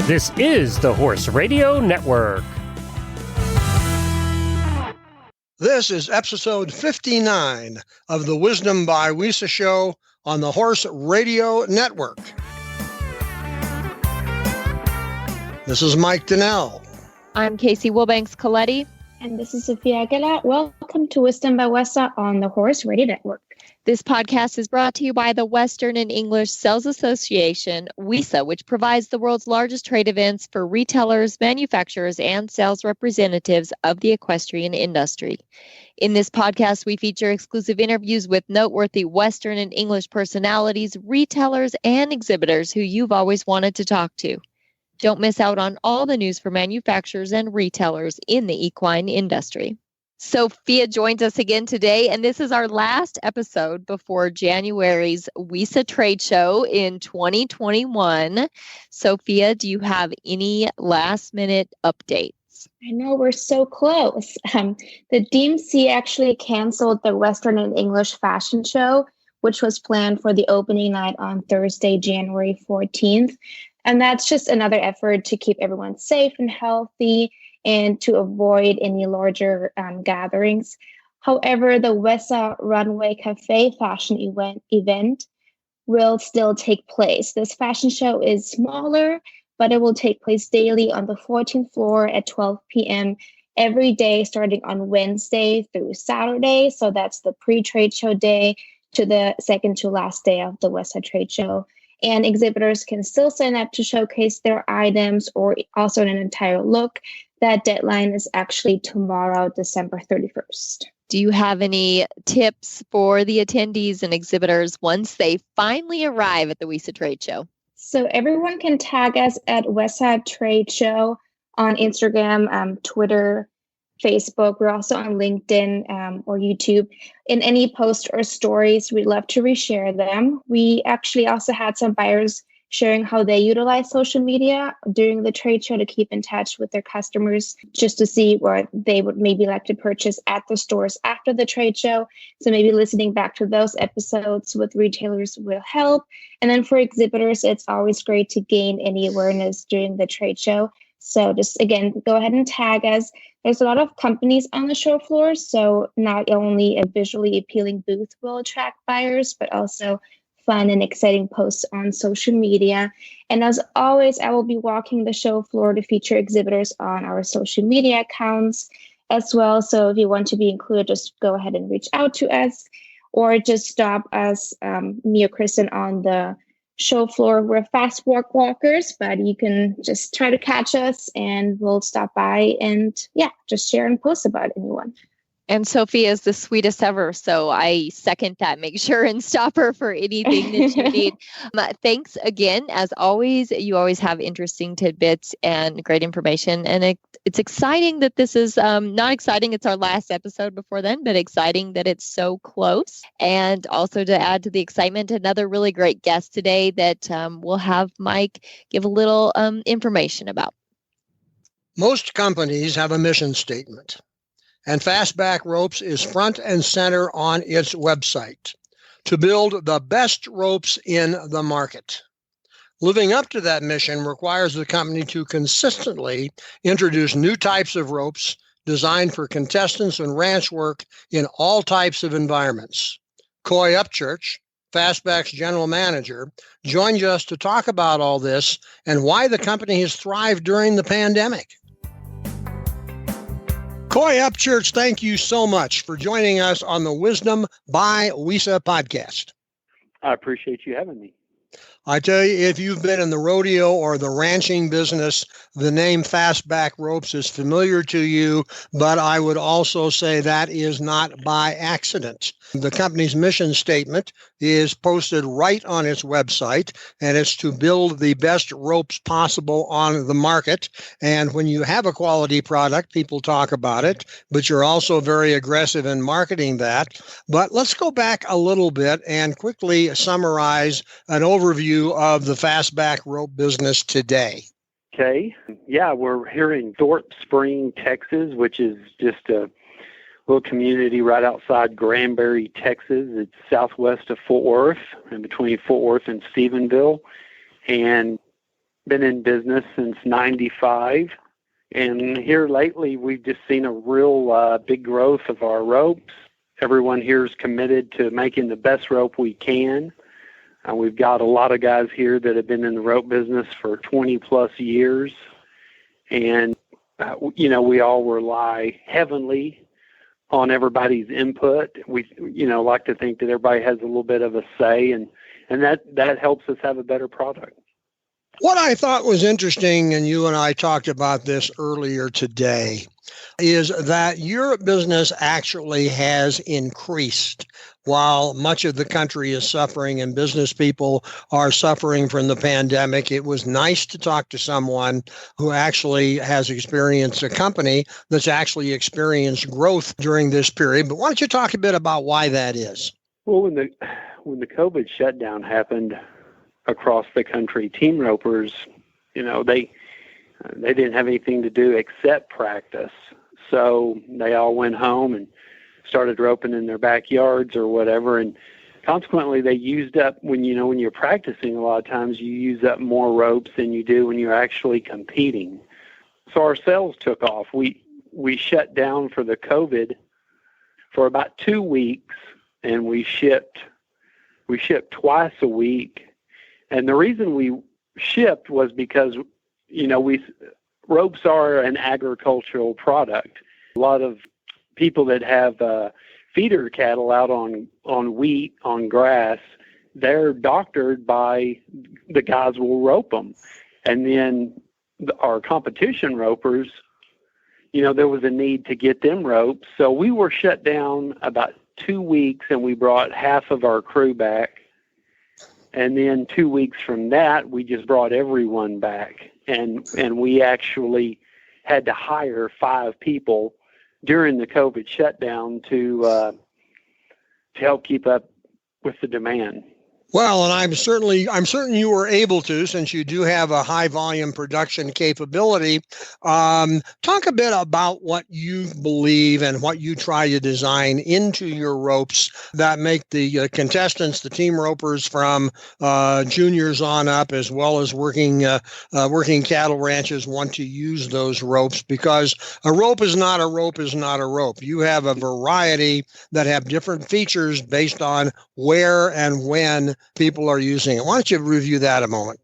This is the Horse Radio Network. This is episode 59 of the Wisdom by WESA show on the Horse Radio Network. This is Mike Donnell. I'm Casey Wilbanks-Coletti. And this is Sophia Aguilar. Welcome to Wisdom by WESA on the Horse Radio Network. This podcast is brought to you by the Western and English Sales Association, WESA, which provides the world's largest trade events for retailers, manufacturers, and sales representatives of the equestrian industry. In this podcast, we feature exclusive interviews with noteworthy Western and English personalities, retailers, and exhibitors who you've always wanted to talk to. Don't miss out on all the news for manufacturers and retailers in the equine industry. Sophia joins us again today, and this is our last episode before January's WESA trade show in 2021. Sophia, do you have any last-minute updates? I know we're so close. The DMC actually canceled the Western and English fashion show, which was planned for the opening night on Thursday, January 14th. And that's just another effort to keep everyone safe and healthy and to avoid any larger gatherings. However, the WESA Runway Cafe fashion event will still take place. This fashion show is smaller, but it will take place daily on the 14th floor at 12 p.m. every day, starting on Wednesday through Saturday. So that's the pre-trade show day to the second to last day of the WESA trade show. And exhibitors can still sign up to showcase their items or also an entire look. That deadline is actually tomorrow, December 31st. Do you have any tips for the attendees and exhibitors once they finally arrive at the WESA trade show? So everyone can tag us at WESA Trade Show on Instagram, Twitter, Facebook. We're also on LinkedIn or YouTube. In any posts or stories, we'd love to reshare them. We actually also had some buyers sharing how they utilize social media during the trade show to keep in touch with their customers, just to see what they would maybe like to purchase at the stores after the trade show. So maybe listening back to those episodes with retailers will help. And then for exhibitors, it's always great to gain any awareness during the trade show. So just, again, go ahead and tag us. There's a lot of companies on the show floor, so not only a visually appealing booth will attract buyers, but also fun and exciting posts on social media. And as always, I will be walking the show floor to feature exhibitors on our social media accounts as well. So if you want to be included, just go ahead and reach out to us or just stop us, me or Kristen, on the show floor. We're fast walkers, but you can just try to catch us and we'll stop by and just share and post about anyone. And Sophia is the sweetest ever, so I second that. Make sure and stop her for anything that you need. Thanks again. As always, you always have interesting tidbits and great information. And it's exciting that this is not exciting. It's our last episode before then, but exciting that it's so close. And also to add to the excitement, another really great guest today that we'll have Mike give a little information about. Most companies have a mission statement, and Fastback Ropes is front and center on its website: to build the best ropes in the market. Living up to that mission requires the company to consistently introduce new types of ropes designed for contestants and ranch work in all types of environments. Coy Upchurch, Fastback's general manager, joined us to talk about all this and why the company has thrived during the pandemic. Coy Upchurch, thank you so much for joining us on the Wisdom by WESA podcast. I appreciate you having me. I tell you, if you've been in the rodeo or the ranching business, the name Fastback Ropes is familiar to you, but I would also say that is not by accident. The company's mission statement is posted right on its website, and it's to build the best ropes possible on the market. And when you have a quality product, people talk about it, but you're also very aggressive in marketing that. But let's go back a little bit and quickly summarize an overview of the Fastback rope business today. Okay. Yeah, we're here in Thorpe Spring, Texas, which is just a little community right outside Granbury, Texas. It's southwest of Fort Worth and between Fort Worth and Stephenville. And been in business since '95. And here lately, we've just seen a real big growth of our ropes. Everyone here is committed to making the best rope we can. We've got a lot of guys here that have been in the rope business for 20 plus years. And, we all rely heavily on everybody's input. We, like to think that everybody has a little bit of a say, and that helps us have a better product. What I thought was interesting, and you and I talked about this earlier today, is that your business actually has increased while much of the country is suffering and business people are suffering from the pandemic. It was nice to talk to someone who actually has experienced a company that's actually experienced growth during this period. But why don't you talk a bit about why that is? Well, when the COVID shutdown happened across the country, team ropers, they didn't have anything to do except practice. So they all went home and started roping in their backyards or whatever. And consequently, they used up, when you're practicing, a lot of times you use up more ropes than you do when you're actually competing. So our sales took off. We shut down for the COVID for about 2 weeks, and we shipped twice a week. And the reason we shipped was because, ropes are an agricultural product. A lot of people that have feeder cattle out on wheat, on grass, they're doctored by the guys will rope them. And then our competition ropers, there was a need to get them ropes. So we were shut down about 2 weeks, and we brought half of our crew back. And then 2 weeks from that, we just brought everyone back. And we actually had to hire 5 people during the COVID shutdown to help keep up with the demand. Well, and I'm certain you were able to, since you do have a high volume production capability. Talk a bit about what you believe and what you try to design into your ropes that make the contestants, the team ropers from juniors on up, as well as working cattle ranches, want to use those ropes, because a rope is not a rope is not a rope. You have a variety that have different features based on where and when people are using it. Why don't you review that a moment?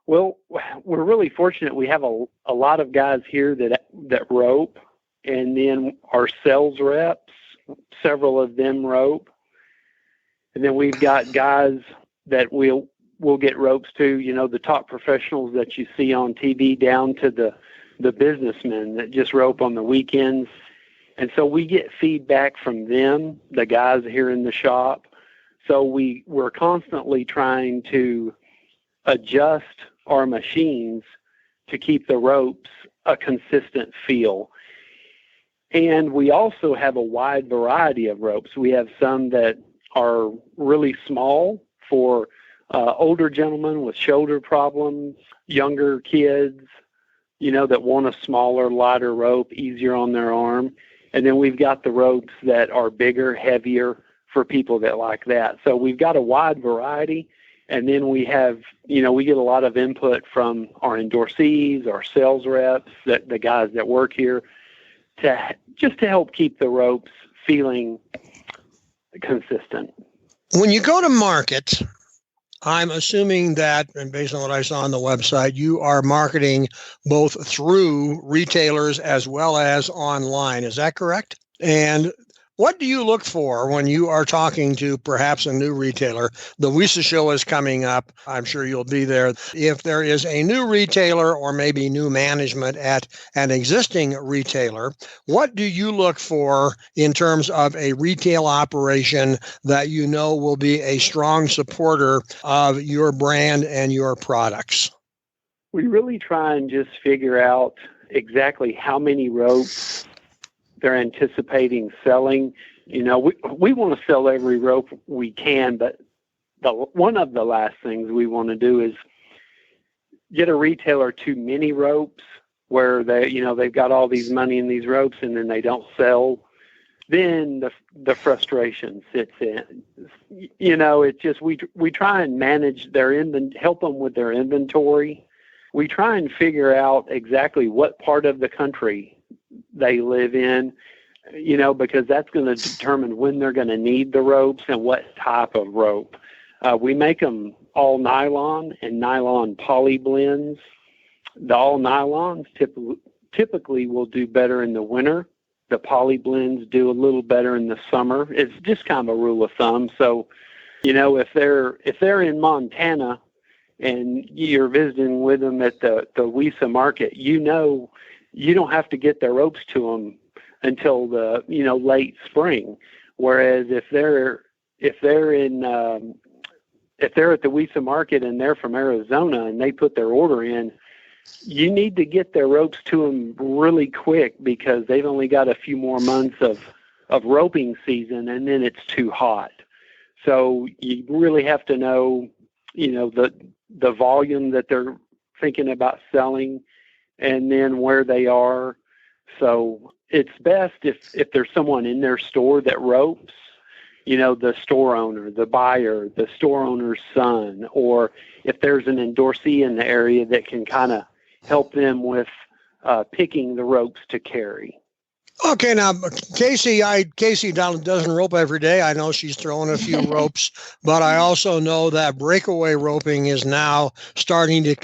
Well, we're really fortunate. We have a lot of guys here that rope, and then our sales reps, several of them rope. And then we've got guys that we'll get ropes to, the top professionals that you see on TV, down to the businessmen that just rope on the weekends. And so we get feedback from them, the guys here in the shop. So we're constantly trying to adjust our machines to keep the ropes a consistent feel. And we also have a wide variety of ropes. We have some that are really small for older gentlemen with shoulder problems, younger kids, that want a smaller, lighter rope, easier on their arm. And then we've got the ropes that are bigger, heavier, for people that like that. So we've got a wide variety. And then we have, we get a lot of input from our endorsees, our sales reps, the guys that work here, to help keep the ropes feeling consistent. When you go to market, I'm assuming that, and based on what I saw on the website, you are marketing both through retailers as well as online. Is that correct? And what do you look for when you are talking to perhaps a new retailer? The WESA show is coming up. I'm sure you'll be there. If there is a new retailer or maybe new management at an existing retailer, what do you look for in terms of a retail operation that will be a strong supporter of your brand and your products? We really try and just figure out exactly how many ropes they're anticipating selling. We want to sell every rope we can, but one of the last things we want to do is get a retailer too many ropes where they've got all these money in these ropes and then they don't sell then the frustration sits in. It's just we try and manage help them with their inventory. We try and figure out exactly what part of the country they live in, because that's going to determine when they're going to need the ropes and what type of rope. We make them all nylon and nylon poly blends. The all nylons typically will do better in the winter. The poly blends do a little better in the summer. It's just kind of a rule of thumb. So, if they're in Montana and you're visiting with them at the WESA market, you don't have to get their ropes to them until the late spring. Whereas if they're at the WESA market and they're from Arizona and they put their order in, you need to get their ropes to them really quick because they've only got a few more months of roping season, and then it's too hot. So you really have to know, the volume that they're thinking about selling and then where they are. So it's best if there's someone in their store that ropes, the store owner, the buyer, the store owner's son, or if there's an endorsee in the area that can kind of help them with picking the ropes to carry. Okay, now Casey doesn't rope every day. I know she's throwing a few ropes, but I also know that breakaway roping is now starting to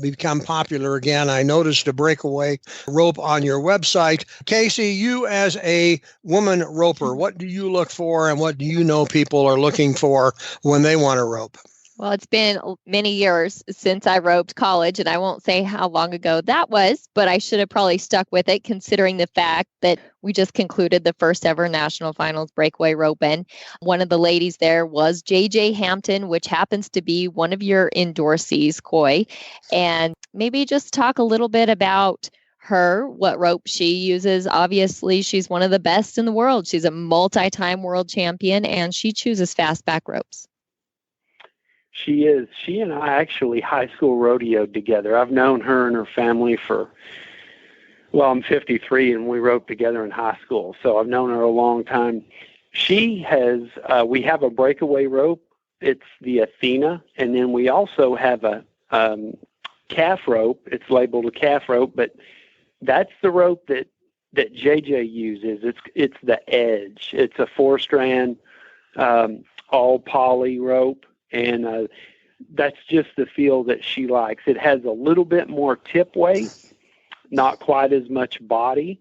become popular again. I noticed a breakaway rope on your website. Casey, you as a woman roper, what do you look for and what do you know people are looking for when they want to rope? Well, it's been many years since I roped college, and I won't say how long ago that was, but I should have probably stuck with it considering the fact that we just concluded the first ever national finals breakaway roping. One of the ladies there was JJ Hampton, which happens to be one of your endorsees, Coy. And maybe just talk a little bit about her, what rope she uses. Obviously, she's one of the best in the world. She's a multi-time world champion, and she chooses fastback ropes. She is. She and I actually high school rodeoed together. I've known her and her family I'm 53 and we roped together in high school. So I've known her a long time. She has, we have a breakaway rope. It's the Athena. And then we also have a calf rope. It's labeled a calf rope, but that's the rope that JJ uses. It's the Edge. It's a 4-strand, all poly rope. And that's just the feel that she likes. It has a little bit more tip weight, not quite as much body,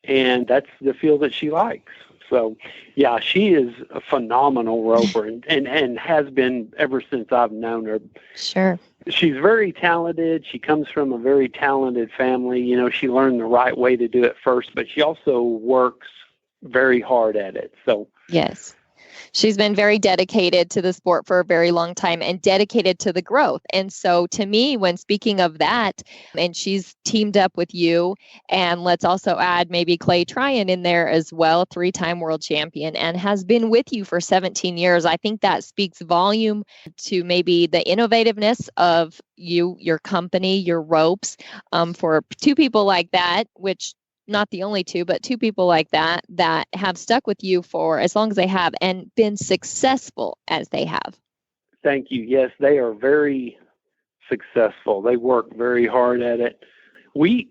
and that's the feel that she likes. So, yeah, she is a phenomenal roper and has been ever since I've known her. Sure. She's very talented. She comes from a very talented family. She learned the right way to do it first, but she also works very hard at it. So, yes. She's been very dedicated to the sport for a very long time and dedicated to the growth. And so to me, when speaking of that, and she's teamed up with you, and let's also add maybe Clay Tryon in there as well, 3-time world champion, and has been with you for 17 years. I think that speaks volume to maybe the innovativeness of you, your company, your ropes, for two people like that, which not the only two, but two people like that have stuck with you for as long as they have and been successful as they have. Thank you. Yes, they are very successful. They work very hard at it. We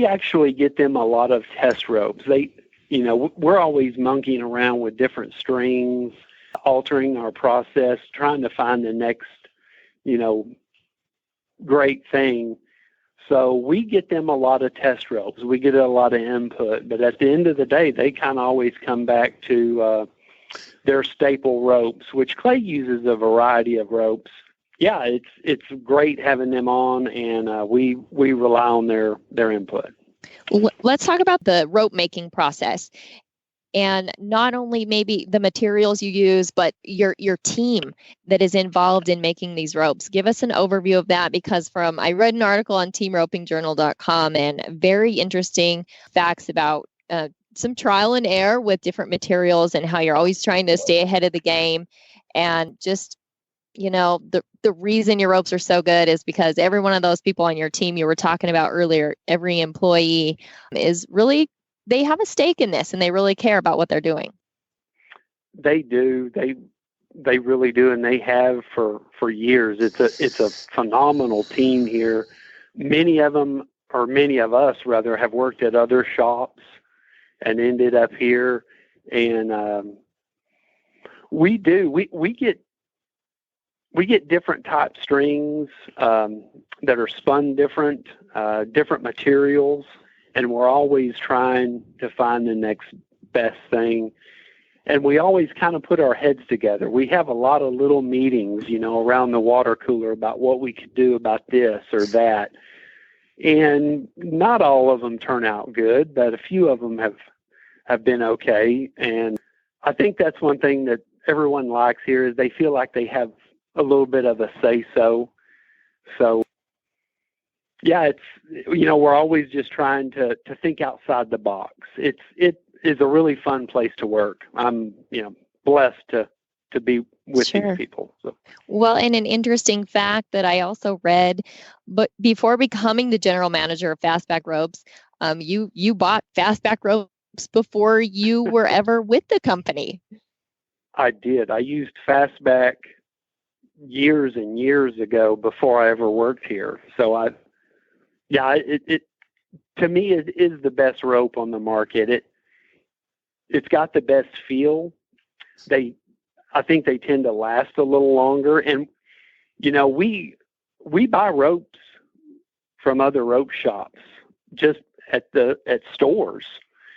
actually get them a lot of test ropes. We're always monkeying around with different strings, altering our process, trying to find the next, great thing. So we get them a lot of test ropes. We get a lot of input. But at the end of the day, they kind of always come back to their staple ropes, which Clay uses a variety of ropes. Yeah, it's great having them on, and we rely on their input. Let's talk about the rope making process. And not only maybe the materials you use, but your team that is involved in making these ropes. Give us an overview of that, because I read an article on teamropingjournal.com and very interesting facts about some trial and error with different materials and how you're always trying to stay ahead of the game. And just, the reason your ropes are so good is because every one of those people on your team you were talking about earlier, every employee is really they have a stake in this and they really care about what they're doing. They do. They really do, and they have for years. It's a phenomenal team here. Many of them, or many of us rather, have worked at other shops and ended up here. And we get different type strings that are spun different materials, and we're always trying to find the next best thing. And we always kind of put our heads together. We have a lot of little meetings, around the water cooler about what we could do about this or that. And not all of them turn out good, but a few of them have been okay. And I think that's one thing that everyone likes here is they feel like they have a little bit of a say-so. So, yeah, we're always just trying to think outside the box. It is a really fun place to work. I'm, blessed to be with Sure. these people. So. Well, and an interesting fact that I also read, but before becoming the general manager of Fastback Ropes, you bought Fastback Ropes before you were ever with the company. I did. I used Fastback years and years ago before I ever worked here. So it to me it is the best rope on the market. It's got the best feel. I think they tend to last a little longer. And, we buy ropes from other rope shops just at stores.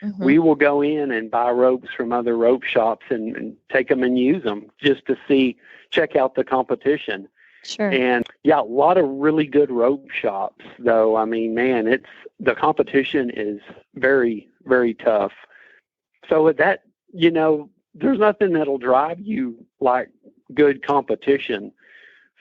Mm-hmm. We will go in and buy ropes from other rope shops and take them and use them just to check out the competition. Sure. And yeah, a lot of really good rope shops though. I mean, man, the competition is very, very tough. So with that, there's nothing that'll drive you like good competition.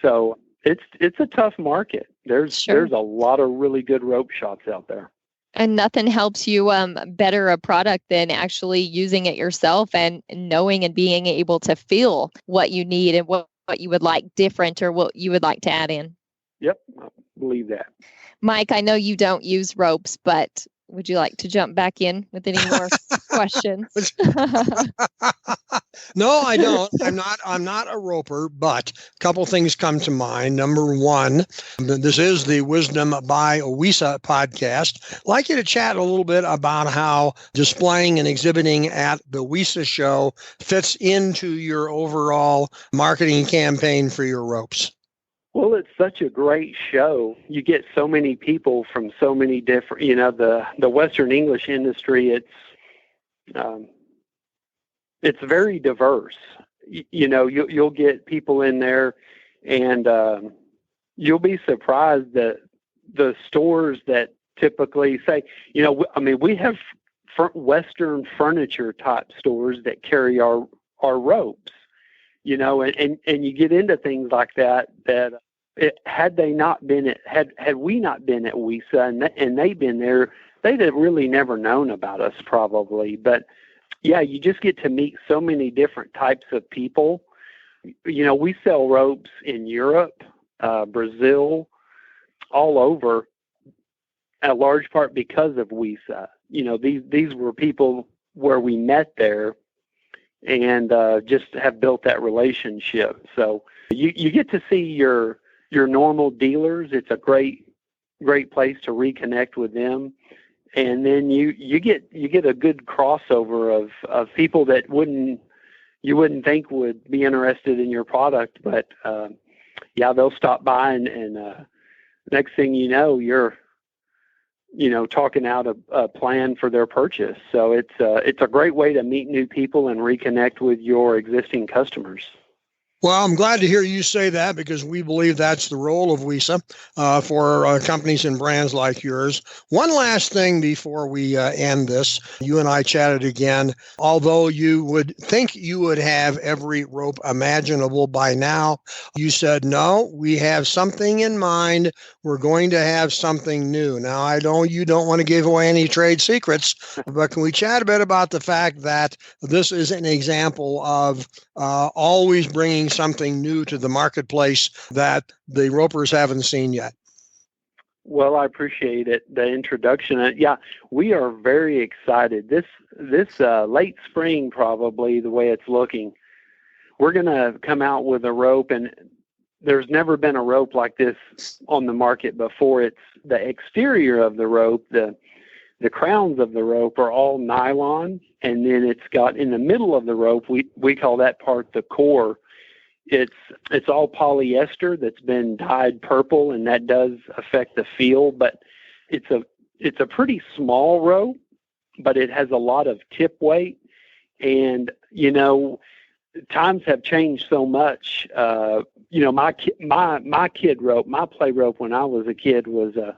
So it's a tough market. There's a lot of really good rope shops out there. And nothing helps you better a product than actually using it yourself and knowing and being able to feel what you need and what you would like different or what you would like to add in. Yep, I believe that. Mike, I know you don't use ropes, but would you like to jump back in with any more questions? No, I don't. I'm not a roper, but a couple things come to mind. Number one, this is the Wisdom by WESA podcast. I'd like you to chat a little bit about how displaying and exhibiting at the WESA show fits into your overall marketing campaign for your ropes. Well, it's such a great show. You get so many people from so many different, the Western English industry. It's very diverse. You'll get people in there, and you'll be surprised that the stores that typically say, we have Western furniture type stores that carry our ropes, and you get into things like that. Had we not been at WESA and they'd been there, they'd have really never known about us probably. But yeah, you just get to meet so many different types of people. We sell ropes in Europe, Brazil, all over, a large part because of WESA. These were people where we met there and just have built that relationship. So you get to see your normal dealers. It's a great place to reconnect with them. And then you get a good crossover of people that you wouldn't think would be interested in your product, but they'll stop by and next thing you know, you're talking out a plan for their purchase. So it's a great way to meet new people and reconnect with your existing customers. Well, I'm glad to hear you say that because we believe that's the role of WESA for companies and brands like yours. One last thing before we end this. You and I chatted again. Although you would think you would have every rope imaginable by now, you said, no, we have something in mind. We're going to have something new. Now, you don't want to give away any trade secrets, but can we chat a bit about the fact that this is an example of always bringing something new to the marketplace that the ropers haven't seen yet? Well, I appreciate it, the introduction. Yeah, we are very excited. This late spring, probably the way it's looking, we're going to come out with a rope, and there's never been a rope like this on the market before. It's the exterior of the rope, the crowns of the rope are all nylon, and then it's got in the middle of the rope, we call that part the core. It's all polyester that's been dyed purple, and that does affect the feel, but it's a pretty small rope, but it has a lot of tip weight. And, times have changed so much. My kid rope, my play rope when I was a kid was a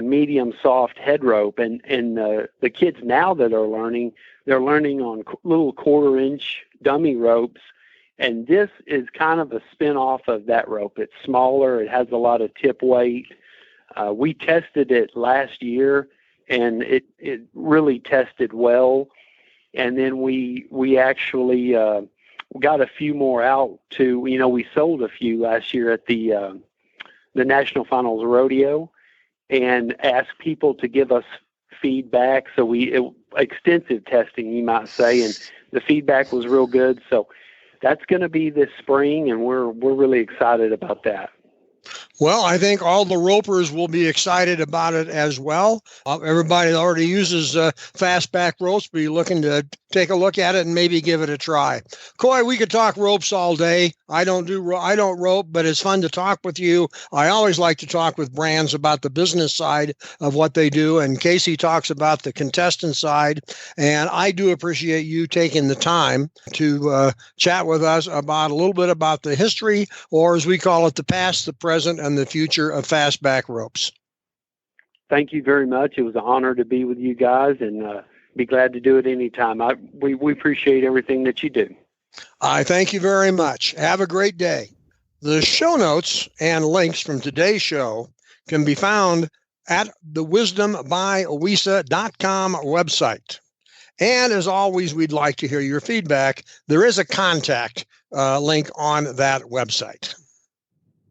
medium soft head rope, and the kids now that are learning, they're learning on little 1/4-inch dummy ropes. And this is kind of a spin-off of that rope. It's smaller. It has a lot of tip weight. We tested it last year, and it really tested well. And then we actually got a few more out to, we sold a few last year at the National Finals Rodeo and asked people to give us feedback. So extensive testing, you might say, and the feedback was real good. So that's going to be this spring, and we're really excited about that. Well, I think all the ropers will be excited about it as well. Everybody already uses fastback ropes, but you're looking to take a look at it and maybe give it a try. Coy, we could talk ropes all day. I don't rope, but it's fun to talk with you. I always like to talk with brands about the business side of what they do, and Casey talks about the contestant side. And I do appreciate you taking the time to chat with us about a little bit about the history, or as we call it, the past, the present, and the future of fastback ropes. Thank you very much. It was an honor to be with you guys, and be glad to do it anytime. We appreciate everything that you do. I thank you very much. Have a great day. The show notes and links from today's show can be found at the wisdombywesa.com website. And as always, we'd like to hear your feedback. There is a contact link on that website.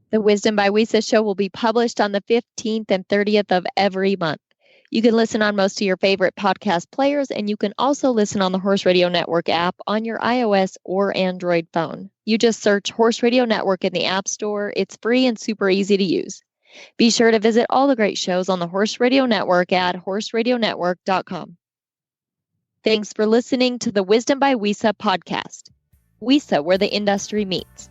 The Wisdom by WESA show will be published on the 15th and 30th of every month. You can listen on most of your favorite podcast players, and you can also listen on the Horse Radio Network app on your iOS or Android phone. You just search Horse Radio Network in the App Store. It's free and super easy to use. Be sure to visit all the great shows on the Horse Radio Network at horseradionetwork.com. Thanks for listening to the Wisdom by WESA podcast. WESA, where the industry meets.